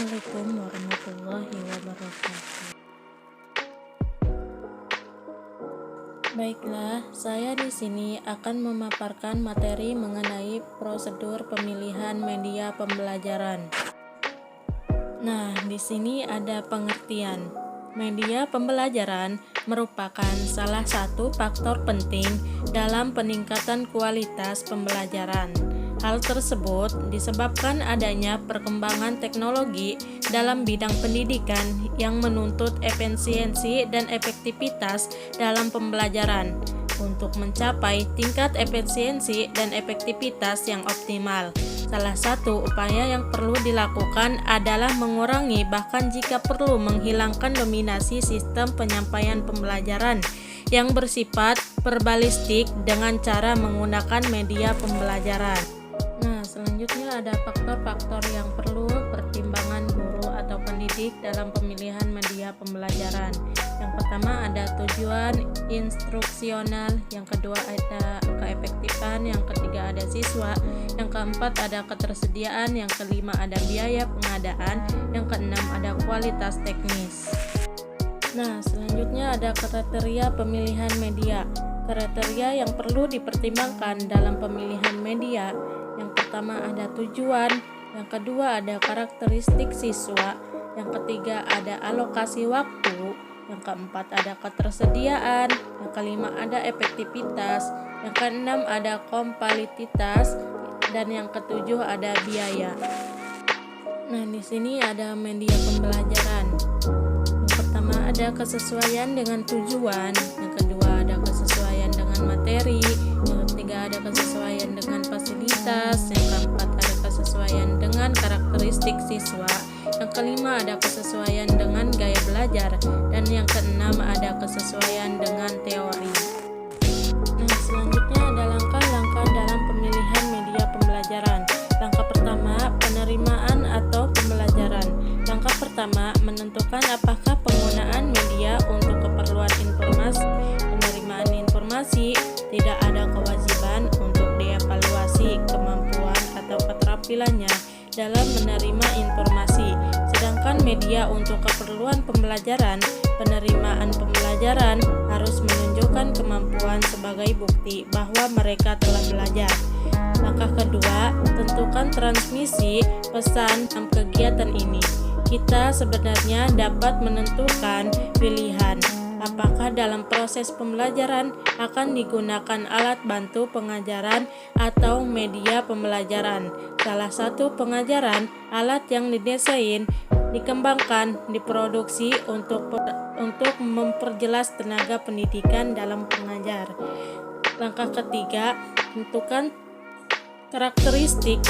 Assalamualaikum warahmatullahi wabarakatuh. Baiklah, saya di sini akan memaparkan materi mengenai prosedur pemilihan media pembelajaran. Nah, di sini ada pengertian. Media pembelajaran merupakan salah satu faktor penting dalam peningkatan kualitas pembelajaran. Hal tersebut disebabkan adanya perkembangan teknologi dalam bidang pendidikan yang menuntut efisiensi dan efektivitas dalam pembelajaran untuk mencapai tingkat efisiensi dan efektivitas yang optimal. Salah satu upaya yang perlu dilakukan adalah mengurangi bahkan jika perlu menghilangkan dominasi sistem penyampaian pembelajaran yang bersifat verbalistik dengan cara menggunakan media pembelajaran. Nah, selanjutnya ada faktor-faktor yang perlu pertimbangan guru atau pendidik dalam pemilihan media pembelajaran. Yang pertama ada tujuan instruksional, yang kedua ada keefektifan, yang ketiga ada siswa, yang keempat ada ketersediaan, yang kelima ada biaya pengadaan, yang keenam ada kualitas teknis. Nah, selanjutnya ada kriteria pemilihan media. Kriteria yang perlu dipertimbangkan dalam pemilihan media. Yang pertama ada tujuan, yang kedua ada karakteristik siswa, yang ketiga ada alokasi waktu, yang keempat ada ketersediaan, yang kelima ada efektivitas, yang keenam ada kompatibilitas, dan yang ketujuh ada biaya. Nah, di sini ada media pembelajaran. Yang pertama ada kesesuaian dengan tujuan, yang kedua ada kesesuaian dengan materi, yang ketiga ada kesesuaian dengan fasilitas, yang keempat ada kesesuaian dengan karakteristik siswa, yang kelima ada kesesuaian dengan gaya belajar, dan yang keenam ada kesesuaian dengan teori. Nah, selanjutnya ada langkah-langkah dalam pemilihan media pembelajaran. Langkah pertama, penerimaan atau pembelajaran. Langkah pertama, menentukan apakah penggunaan media untuk keperluan informasi. Penerimaan informasi, tidak ada kewajiban untuk dievaluasi kemampuan atau keterampilannya dalam menerima informasi. Sedangkan media untuk keperluan pembelajaran, penerimaan pembelajaran harus menunjukkan kemampuan sebagai bukti bahwa mereka telah belajar. Langkah kedua, tentukan transmisi pesan dalam kegiatan ini. Kita sebenarnya dapat menentukan pilihan apakah dalam proses pembelajaran akan digunakan alat bantu pengajaran atau media pembelajaran. Salah satu pengajaran, alat yang didesain, dikembangkan, diproduksi untuk memperjelas tenaga pendidikan dalam pengajar. Langkah ketiga, tentukan karakteristik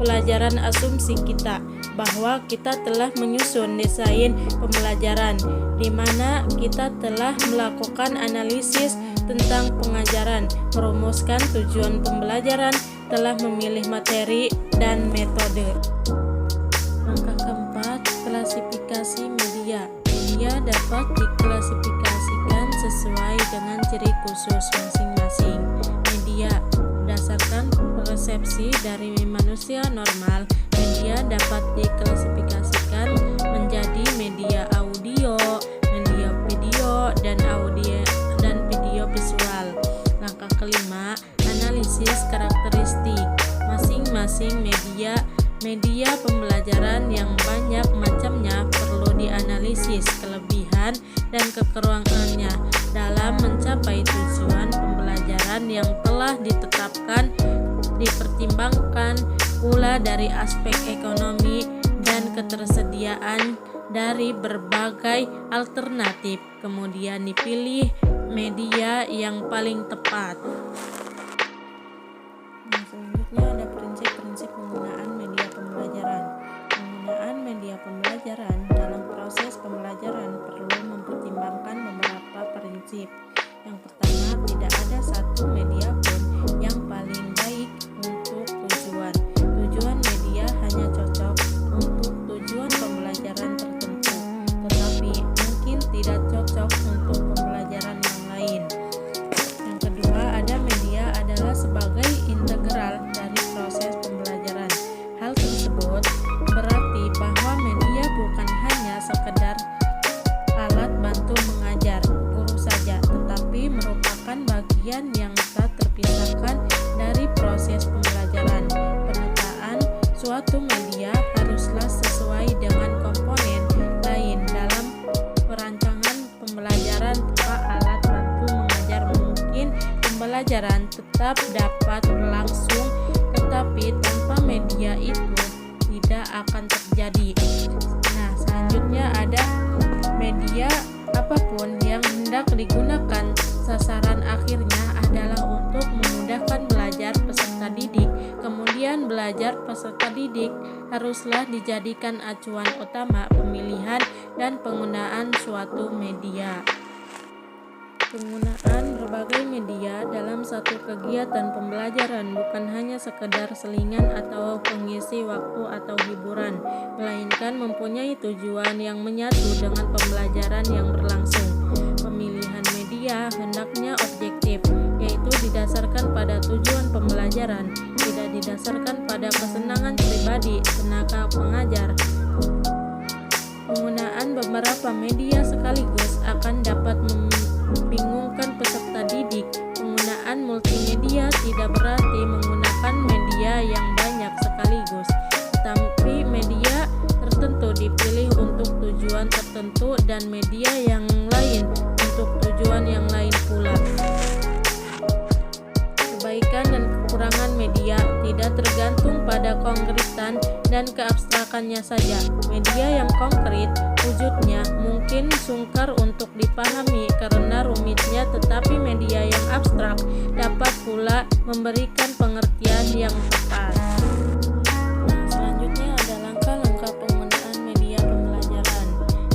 pelajaran. Asumsi kita bahwa kita telah menyusun desain pembelajaran di mana kita telah melakukan analisis tentang pengajaran, merumuskan tujuan pembelajaran, telah memilih materi dan metode. Langkah keempat, klasifikasi media. Media dapat diklasifikasikan sesuai dengan ciri khusus masing-masing media. Berdasarkan persepsi dari manusia normal, media dapat diklasifikasikan menjadi media audio, media video, dan video visual. Langkah kelima, analisis karakteristik masing-masing media. Media pembelajaran yang banyak macamnya perlu dianalisis kelebihan dan kekurangannya dalam mencapai tujuan pembelajaran yang telah ditetapkan. Dipertimbangkan pula dari aspek ekonomi dan ketersediaan dari berbagai alternatif, kemudian dipilih media yang paling tepat. Nah, selanjutnya ada prinsip-prinsip penggunaan media pembelajaran. Penggunaan media pembelajaran dalam proses pembelajaran perlu mempertimbangkan beberapa prinsip. Yang pertama, tidak ada satu media pun yang paling baik untuk tujuan. Tujuan media hanya cocok untuk tujuan pembelajaran tertentu, tetapi mungkin tidak cocok untuk pembelajaran yang lain. Yang kedua, ada media suatu media haruslah sesuai dengan komponen lain dalam perancangan pembelajaran tanpa alat bantu mengajar. Mungkin pembelajaran tetap dapat berlangsung, tetapi tanpa media itu tidak akan terjadi. Nah, selanjutnya ada media apapun yang hendak digunakan, sasaran akhirnya adalah untuk memudahkan belajar peserta didik. Kemudian belajar peserta didik haruslah dijadikan acuan utama pemilihan dan penggunaan suatu media. Penggunaan berbagai media dalam satu kegiatan pembelajaran bukan hanya sekedar selingan atau pengisi waktu atau hiburan, melainkan mempunyai tujuan yang menyatu dengan pembelajaran yang berlangsung. Pemilihan media hendaknya objektif, yaitu didasarkan pada tujuan pembelajaran, tidak didasarkan pada kesenangan pribadi tenaga pengajar. Penggunaan beberapa media sekaligus akan dapat membingungkan peserta didik. Penggunaan multimedia tidak berarti menggunakan media yang banyak sekaligus, tetapi media tertentu dipilih untuk tujuan tertentu dan media yang lain untuk tujuan yang lain pula. Kebaikan dan kekurangan media tidak tergantung pada konkretan dan keabstrakannya saja. Media yang konkret wujudnya mungkin sungkar untuk dipahami karena rumitnya, tetapi media yang abstrak dapat pula memberikan pengertian yang tepat. Nah, selanjutnya ada langkah-langkah penggunaan media pembelajaran.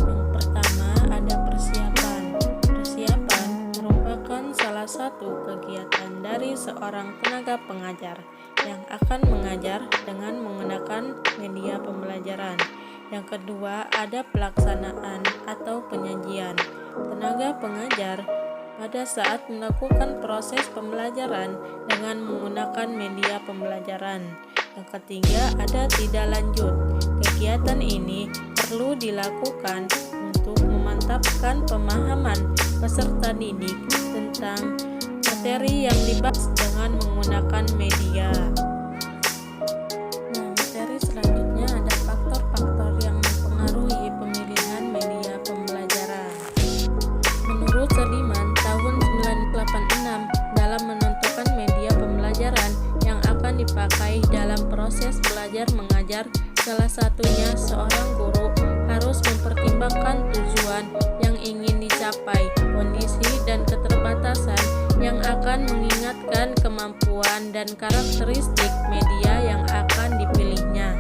Yang pertama ada persiapan. Persiapan merupakan salah satu kegiatan dari seorang tenaga pengajar yang akan mengajar dengan menggunakan media pembelajaran. Yang kedua ada pelaksanaan atau penyajian. Tenaga pengajar pada saat melakukan proses pembelajaran dengan menggunakan media pembelajaran. Yang ketiga ada tindak lanjut. Kegiatan ini perlu dilakukan untuk memantapkan pemahaman peserta didik tentang materi yang dibahas dengan menggunakan media. Nah, materi selanjutnya ada faktor-faktor yang mempengaruhi pemilihan media pembelajaran. Menurut Sediman tahun 1986, dalam menentukan media pembelajaran yang akan dipakai dalam proses belajar mengajar, salah satunya seorang guru harus mempertimbangkan tujuan yang ingin dicapai, kondisi dan keterbatasan yang akan mengingatkan kemampuan dan karakteristik media yang akan dipilihnya.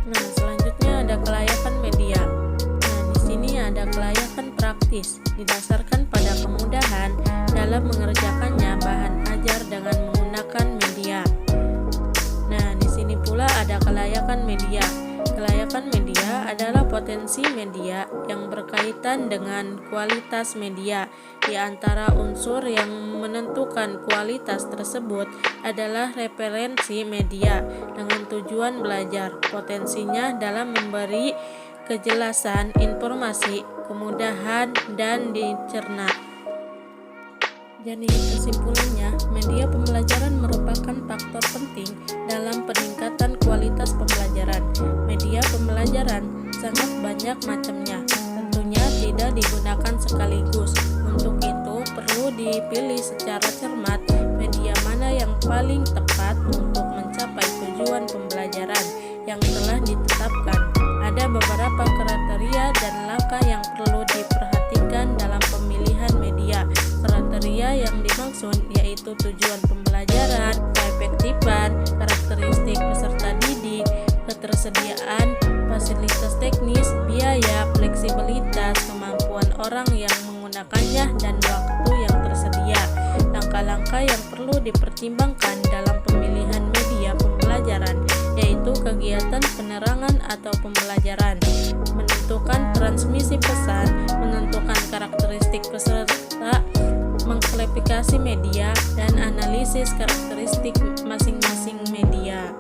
Nah, selanjutnya ada kelayakan media. Nah, di sini ada kelayakan praktis didasarkan pada kemudahan dalam mengerjakannya bahan ajar dengan menggunakan media. Nah, di sini pula ada kelayakan media. Kelayakan media adalah potensi media yang berkaitan dengan kualitas media. Di antara unsur yang menentukan kualitas tersebut adalah referensi media dengan tujuan belajar. Potensinya dalam memberi kejelasan informasi, kemudahan, dan dicerna. Jadi kesimpulannya, media pembelajaran merupakan faktor penting dalam peningkatan kualitas pembelajaran. Media pembelajaran sangat banyak macamnya, tentunya tidak digunakan sekaligus. Untuk itu perlu dipilih secara cermat media mana yang paling tepat untuk mencapai tujuan pembelajaran yang telah ditetapkan. Ada beberapa kriteria dan langkah yang perlu diperhatikan dalam pemilihan media. Kriteria yang dimaksud yaitu tujuan pembelajaran, keefektifan, karakteristik peserta didik, ketersediaan fasilitas teknis, biaya, fleksibilitas, kemampuan orang yang menggunakannya, dan waktu yang tersedia. Langkah-langkah yang perlu dipertimbangkan dalam pemilihan media pembelajaran yaitu kegiatan penerangan atau pembelajaran, menentukan transmisi pesan, menentukan karakteristik peserta, mengklasifikasi media, dan analisis karakteristik masing-masing media.